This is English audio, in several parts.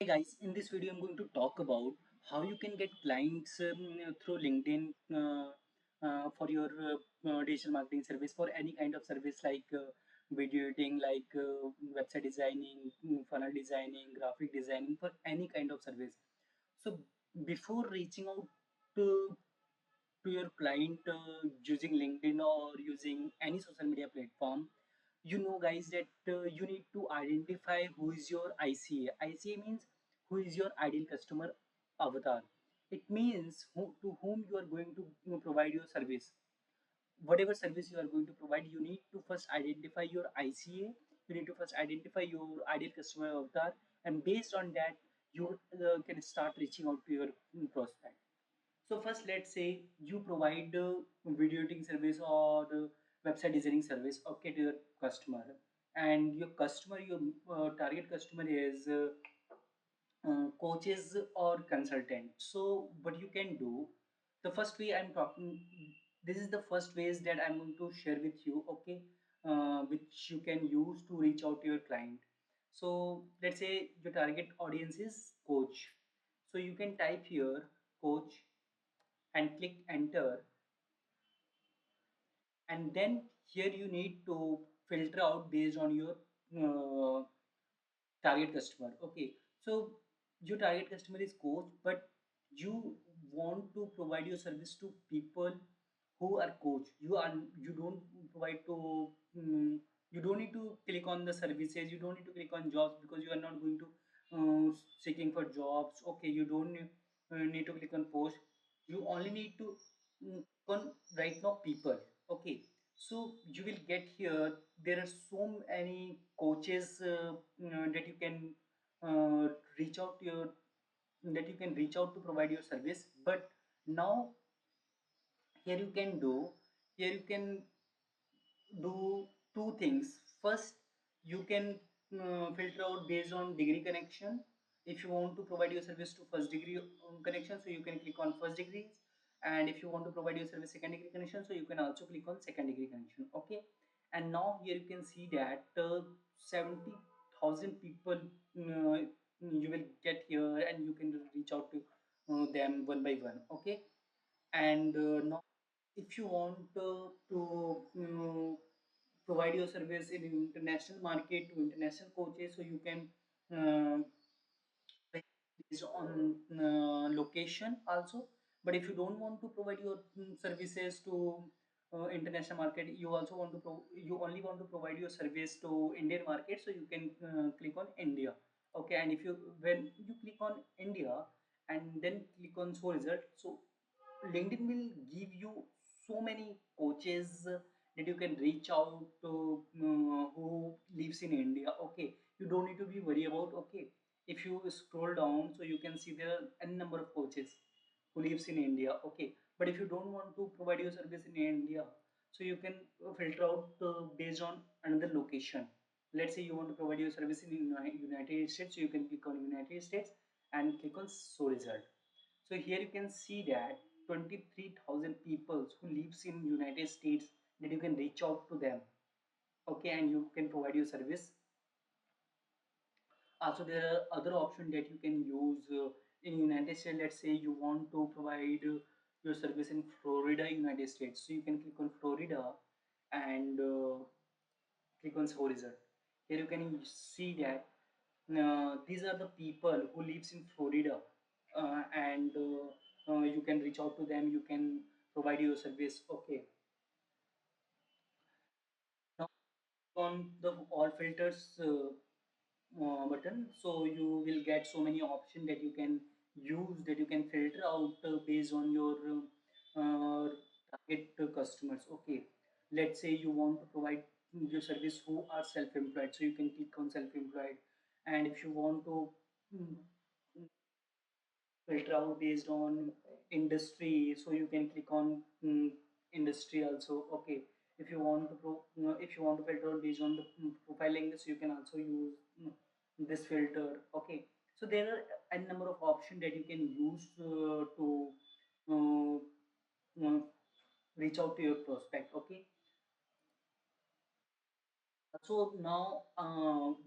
Hey guys, in this video I'm going to talk about how you can get clients through LinkedIn for your digital marketing service for any kind of service like video editing, like website designing, funnel designing, graphic designing for any kind of service. So before reaching out to your client using LinkedIn or using any social media platform, you know guys that you need to identify who is your ICA. ICA means who is your ideal customer avatar. It means to whom you are going to provide your service. Whatever service you are going to provide, you need to first identify your ICA. You need to first identify your ideal customer avatar, and based on that, you can start reaching out to your prospect. So first, let's say you provide video editing service or website designing service, okay, to your customer, and your customer, your target customer is coaches or consultant. So what you can do, the first way I'm talking, this is the first ways that I'm going to share with you, okay, which you can use to reach out to your client. So let's say your target audience is coach. So you can type here coach and click enter, and then here you need to filter out based on your uh, target customer. Okay, so your target customer is coach, but you want to provide your service to people who are coach. You don't provide to you don't need to click on the services, you don't need to click on jobs because you are not going to seeking for jobs. Okay, you don't need to click on post, you only need to on right now people. Okay, so you will get here there are so many coaches that you can reach out to your that you can reach out to provide your service. But now here you can do, here you can do two things. First, you can filter out based on degree connection. If you want to provide your service to first degree connection, so you can click on first degrees. And if you want to provide your service second degree connection, so you can also click on second degree connection. Okay. And now here you can see that 70,000 people you will get here, and you can reach out to them one by one. Okay. And now if you want to provide your service in international market to international coaches, so you can uh, based on location also. But if you don't want to provide your services to international market, you also want to you only want to provide your service to Indian market, so you can click on India. Okay, and if you when you click on India and then click on show result, so LinkedIn will give you so many coaches that you can reach out to who lives in India. Okay, you don't need to be worried about. Okay, if you scroll down, so you can see there are n number of coaches who lives in India. Okay, but if you don't want to provide your service in India, so you can filter out based on another location. Let's say you want to provide your service in United States, so you can click on United States and click on show result. So here you can see that 23,000 people who lives in United States, that you can reach out to them. Okay, and you can provide your service. Also, there are other options that you can use in United States. Let's say you want to provide your service in Florida, United States. So you can click on Florida and click on show result. Here you can see that these are the people who lives in Florida, and you can reach out to them. You can provide your service. Okay, now on the all filters button, so you will get so many options that you can use, that you can filter out based on your target customers. Okay, let's say you want to provide your service who are self-employed, so you can click on self-employed. And if you want to mm, filter out based on industry, so you can click on industry also. Okay, if you want to if you want to filter out based on the profile language, you can also use this filter. Okay, so there are a number of options that you can use to uh, uh, reach out to your prospect. Okay, so now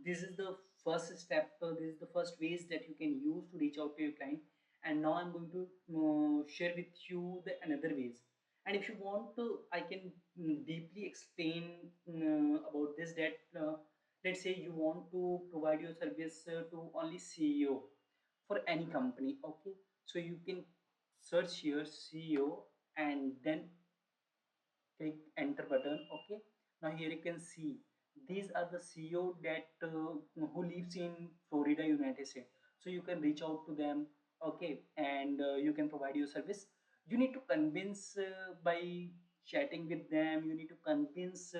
this is the first step. This is the first ways that you can use to reach out to your client. And now I'm going to share with you the another ways. And if you want to, I can deeply explain about this. That let's say you want to provide your service to only CEO for any company. Okay, so you can search here CEO and then click enter button. Okay, now here you can see these are the CEO that who lives in Florida, United States. So you can reach out to them. Okay, and you can provide your service. You need to convince by chatting with them. You need to convince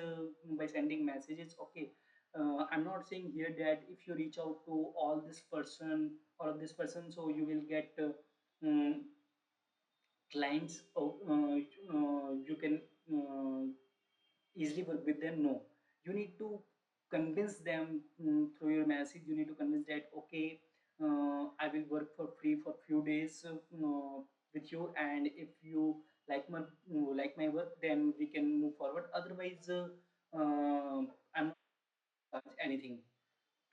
by sending messages. Okay, I'm not saying here that if you reach out to all of this person, so you will get mm, clients. You can easily work with them. No, you need to convince them through your message. You need to convince that okay, I will work for free for few days with you, and if you like my work, then we can move forward. Otherwise I'm not charge anything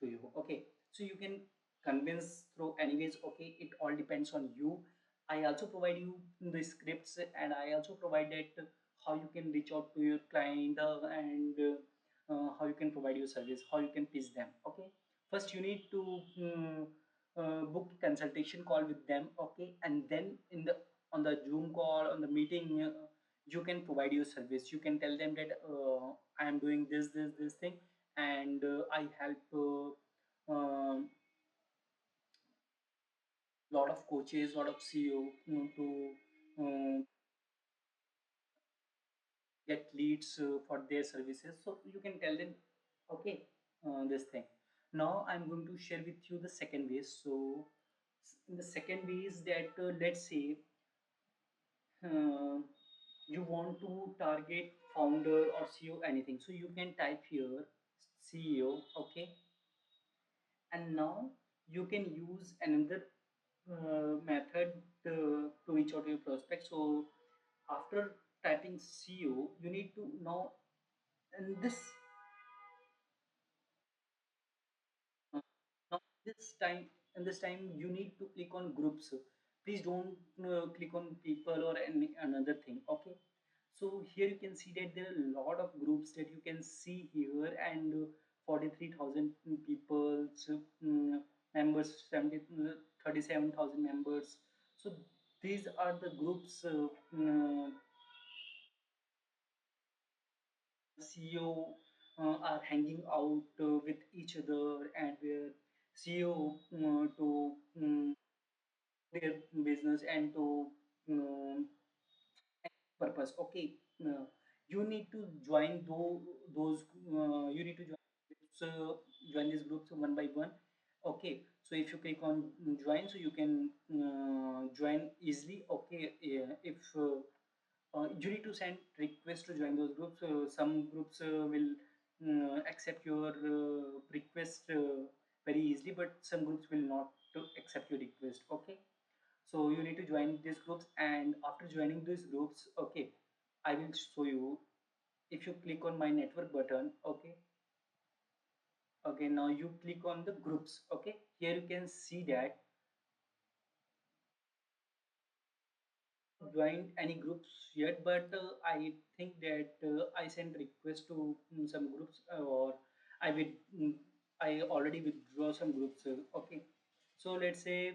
to you. Okay, so you can convince through anyways. Okay, it all depends on you. I also provide you the scripts, and I also provide that how you can reach out to your client, and how you can provide your service, how you can pitch them. Okay, first you need to book a consultation call with them. Okay, and then in the on the Zoom call, on the meeting, you can provide your service. You can tell them that I am doing this thing, and I help lot of coaches, lot of CEO to get leads for their services. So you can tell them, okay, this thing. Now I'm going to share with you the second way. So in the second way is that let's say uh, you want to target founder or CEO anything. So you can type here CEO, okay, and now you can use another method to reach out to your prospect. So after typing CEO, you need to now in this uh, now this time you need to click on groups. Please don't click on people or any another thing. Okay. So here you can see that there are a lot of groups that you can see here, and 43,000 people, members, 37,000 members. So these are the groups CEO are hanging out with each other, and where CEO to their business and to um, purpose. Okay, you need to join those. You need to join these groups one by one. Okay, so if you click on join, so you can join easily. Okay, if you need to send request to join those groups. Some groups will accept your request very easily, but some groups will not to accept your request. Okay, so you need to join these groups, and after joining these groups, okay, I will show you. If you click on my network button, okay, okay, now you click on the groups. Okay, here you can see that joined any groups yet, but I think that I sent request to some groups, or I will I already withdraw some groups. Okay, so let's say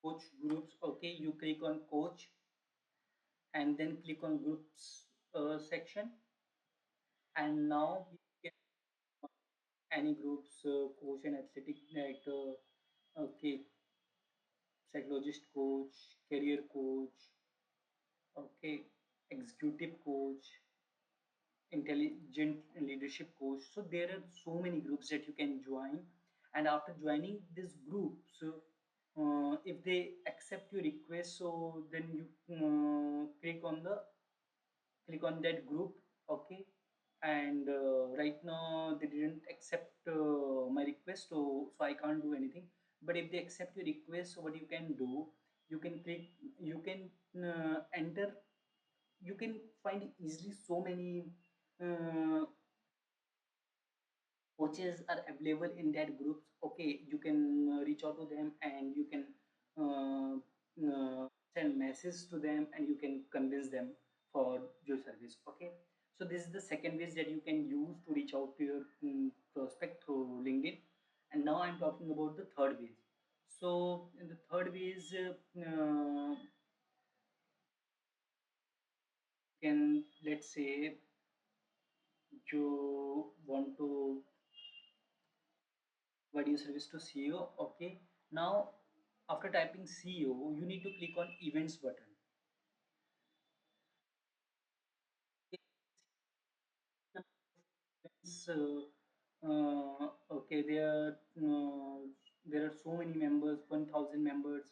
coach groups. Okay, you click on coach and then click on groups section, and now you get any groups, coach and athletic director, okay, psychologist coach, career coach, okay, executive coach, intelligent leadership coach. So there are so many groups that you can join, and after joining these groups, if they accept your request, so then you click on that group. Okay, and right now they didn't accept my request, so I can't do anything. But if they accept your request, so what you can do, you can click, you can enter you can find easily so many uh, coaches are available in that groups. Okay, you can reach out to them and you can uh, send message to them and you can convince them for your service. Okay, so this is the second ways that you can use to reach out to your prospect through LinkedIn. And now I'm talking about the third ways. So in the third ways, can, let's say you want to provide your service to CEO. Okay, now after typing CEO, you need to click on events button. So, okay, there are so many members, 1,000 members,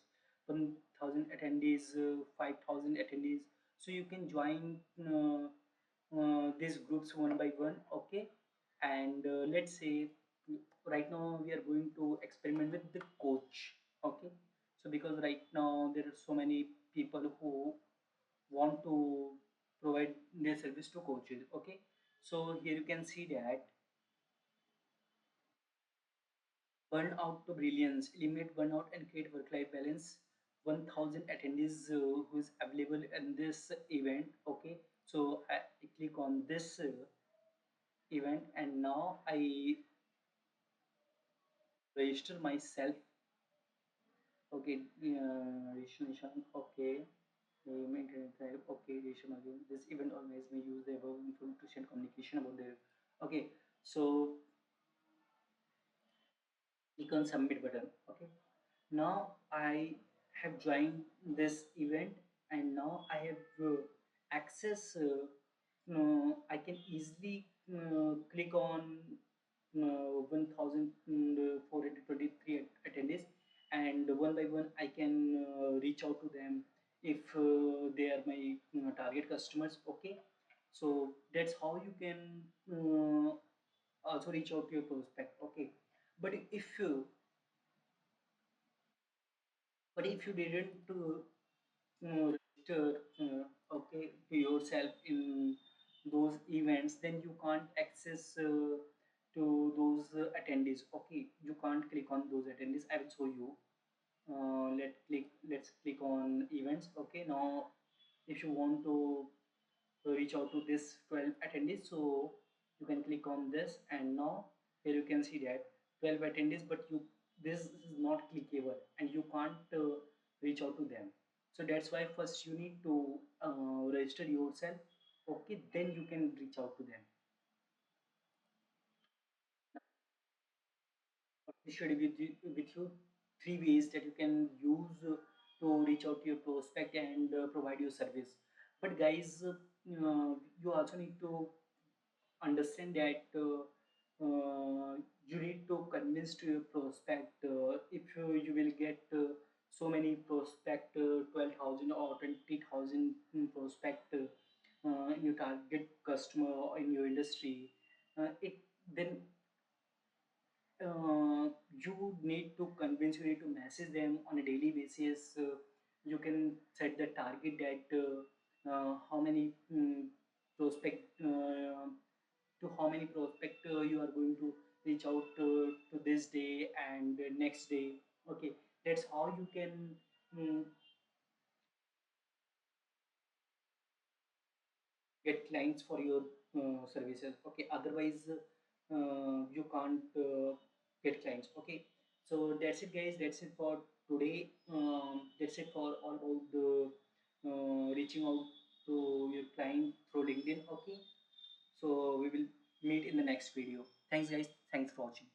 1,000 attendees, 5,000 attendees. So you can join these groups one by one. Okay, and let's say right now we are going to experiment with the coach. Okay, so because right now there are so many people who want to provide their service to coaches. Okay, so here you can see that burn out to brilliance, eliminate burnout and create work-life balance. 1,000 attendees who is available in this event. Okay, so I click on this event and now I register myself. Okay, registration. Okay. Maintenance type. Okay, registration again. This event organized may use the above information communication about their. Okay, so click on submit button. Okay, now I have joined this event and now I have access. I can easily click on 1,423 attendees, and one by one I can reach out to them if they are my target customers. Okay, so that's how you can also reach out to your prospect. Okay, but if you didn't register okay to yourself in those events, then you can't access to those attendees. Okay, you can't click on those attendees. I will show you. Let's click on events. Okay, now if you want to reach out to this 12 attendees, so you can click on this and now here you can see that 12 attendees, but you this is not clickable and you can't reach out to them. So that's why first you need to register yourself. Okay, then you can reach out to them. I shared with you three ways that you can use to reach out to your prospect and provide your service. But guys, you also need to understand that you need to convince to your prospect. If you will get so many prospect, 12,000 or 20,000 prospect in your target customer or in your industry, it then you need to convince, you need to message them on a daily basis. You can set the target that how many prospect to how many prospect you are going to reach out to this day and next day. Okay, that's how you can mm, get clients for your services. Okay, otherwise you can't get clients. Okay, so that's it guys, that's it for today. That's it for all about the reaching out to your client through LinkedIn. Okay, so we will meet in the next video. Thanks guys, thanks for watching.